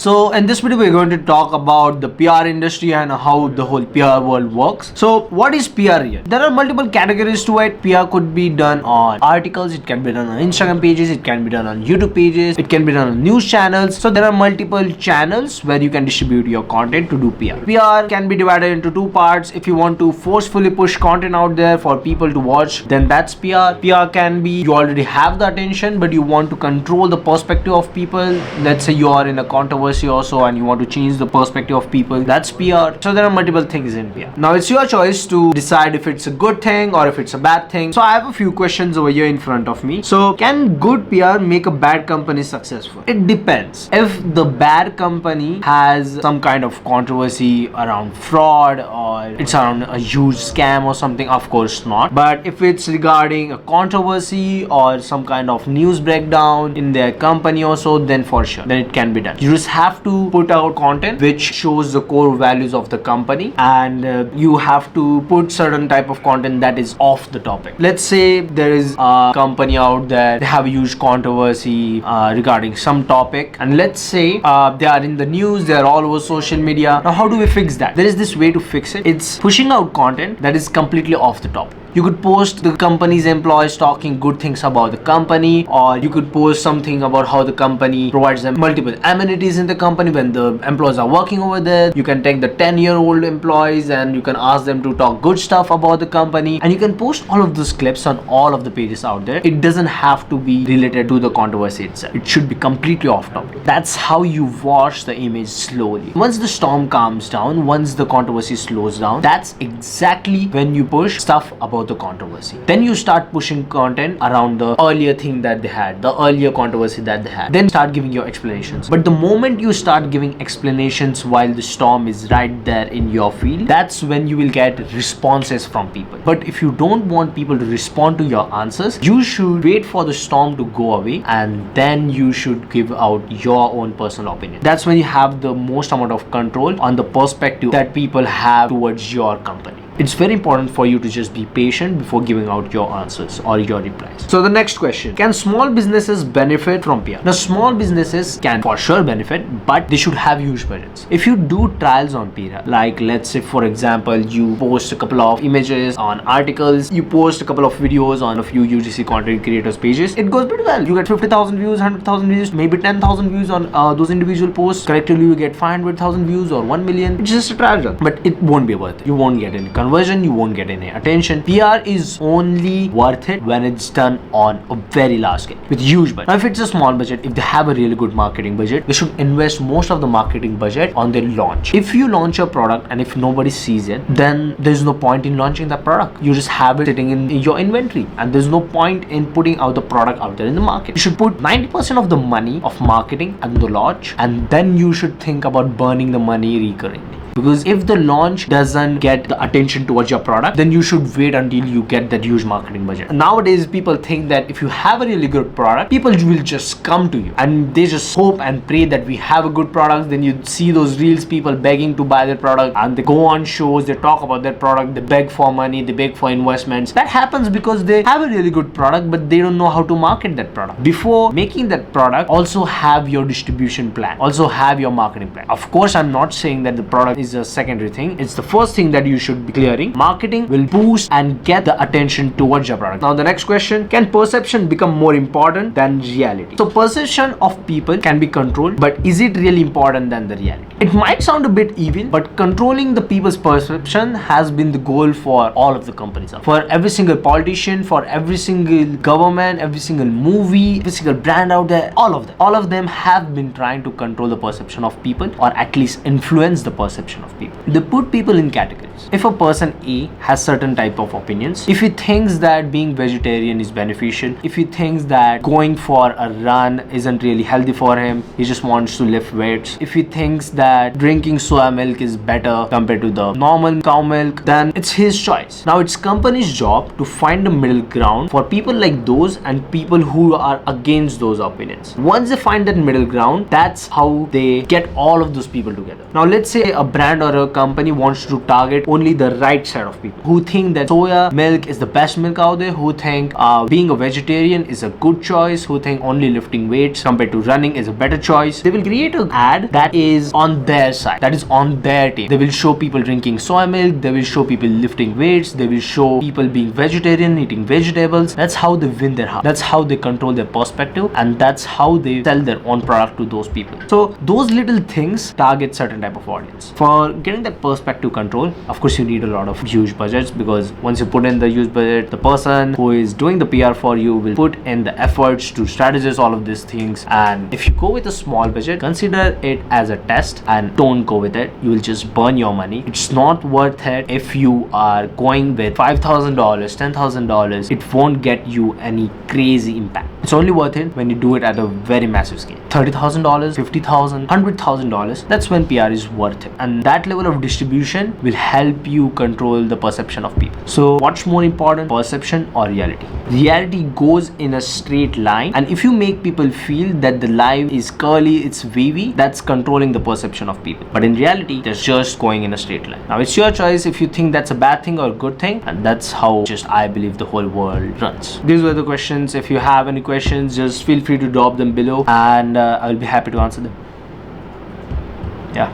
So in this video we're going to talk about the PR industry and how the whole PR world works. So what is PR here? There are multiple categories to it. PR could be done on articles, it can be done on Instagram pages, it can be done on YouTube pages, it can be done on news channels. So there are multiple channels where you can distribute your content to do PR. PR can be divided into two parts. If you want to forcefully push content out there for people to watch, then that's PR. PR can be you already have the attention but you want to control the perspective of people. Let's say you are in a controversy also and you want to change the perspective of people, that's PR. So there are multiple things in PR. Now it's your choice to decide if it's a good thing or if it's a bad thing. So I have a few questions over here in front of me. So can good PR make a bad company successful? It depends. If the bad company has some kind of controversy around fraud or it's around a huge scam or something, of course not. But if it's regarding a controversy or some kind of news breakdown in their company also, then for sure, then it can be done. You just have to put out content which shows the core values of the company, and you have to put certain type of content that is off the topic. Let's say there is a company out there, they have a huge controversy regarding some topic, and let's say they are in the news, they are all over social media. Now how do we fix that? There is this way to fix it. It's pushing out content that is completely off the topic. You could post the company's employees talking good things about the company, or you could post something about how the company provides them multiple amenities in the company when the employees are working over there. You can take the 10-year-old employees and you can ask them to talk good stuff about the company, and you can post all of those clips on all of the pages out there. It doesn't have to be related to the controversy itself. It should be completely off topic. That's how you wash the image slowly. Once the storm calms down, once the controversy slows down, that's exactly when you push stuff about the controversy. Then you start pushing content around the earlier thing that they had, the earlier controversy that they had. Then start giving your explanations. But the moment you start giving explanations while the storm is right there in your field, that's when you will get responses from people. But if you don't want people to respond to your answers, you should wait for the storm to go away and then you should give out your own personal opinion. That's when you have the most amount of control on the perspective that people have towards your company. It's very important for you to just be patient before giving out your answers or your replies. So the next question, can small businesses benefit from PR? Now small businesses can for sure benefit, but they should have huge budgets. If you do trials on PR, like let's say for example, you post a couple of images on articles, you post a couple of videos on a few UGC content creators pages, it goes pretty well. You get 50,000 views, 100,000 views, maybe 10,000 views on those individual posts. Collectively you get 500,000 views or 1 million. It's just a trial run, but it won't be worth it. You won't get any conversion, you won't get any attention. PR is only worth it when it's done on a very large scale with huge budget. Now if it's a small budget, if they have a really good marketing budget, they should invest most of the marketing budget on their launch. If you launch a product and if nobody sees it, then there's no point in launching that product. You just have it sitting in your inventory and there's no point in putting out the product out there in the market. You should put 90% of the money of marketing at the launch, and then you should think about burning the money recurringly. Because if the launch doesn't get the attention towards your product, then you should wait until you get that huge marketing budget. Nowadays, people think that if you have a really good product, people will just come to you and they just hope and pray that we have a good product. Then you see those reels, people begging to buy their product, and they go on shows, they talk about their product, they beg for money, they beg for investments. That happens because they have a really good product, but they don't know how to market that product. Before making that product, also have your distribution plan, also have your marketing plan. Of course, I'm not saying that the product is a secondary thing. It's the first thing that you should be clearing. Marketing will boost and get the attention towards your product. Now the next question, can perception become more important than reality? So perception of people can be controlled, but is it really important than the reality? It might sound a bit evil, but controlling the people's perception has been the goal for all of the companies. For every single politician, for every single government, every single movie, every single brand out there, all of them have been trying to control the perception of people, or at least influence the perception of people. They put people in categories. If a person A has certain type of opinions, if he thinks that being vegetarian is beneficial, if he thinks that going for a run isn't really healthy for him, he just wants to lift weights, if he thinks that drinking soya milk is better compared to the normal cow milk, then it's his choice. Now it's company's job to find a middle ground for people like those and people who are against those opinions. Once they find that middle ground, that's how they get all of those people together. Now let's say a brand brand or a company wants to target only the right set of people who think that soya milk is the best milk out there, who think being a vegetarian is a good choice, who think only lifting weights compared to running is a better choice. They will create an ad that is on their side, that is on their team. They will show people drinking soy milk, they will show people lifting weights, they will show people being vegetarian, eating vegetables. That's how they win their heart. That's how they control their perspective, and that's how they sell their own product to those people. So those little things target certain type of audience. For getting that perspective control, of course you need a lot of huge budgets, because once you put in the huge budget, the person who is doing the PR for you will put in the efforts to strategize all of these things. And if you go with a small budget, consider it as a test and don't go with it. You will just burn your money. It's not worth it. If you are going with $5,000, $10,000, it won't get you any crazy impact. It's only worth it when you do it at a very massive scale. $30,000, $50,000, $100,000, that's when PR is worth it. And that level of distribution will help you control the perception of people. So what's more important, perception or reality? Reality goes in a straight line, and if you make people feel that the life is curly, it's wavy, that's controlling the perception of people. But in reality, they're just going in a straight line. Now it's your choice if you think that's a bad thing or a good thing, and that's how just I believe the whole world runs. These were the questions. If you have any questions, just feel free to drop them below, and I'll be happy to answer them. Yeah.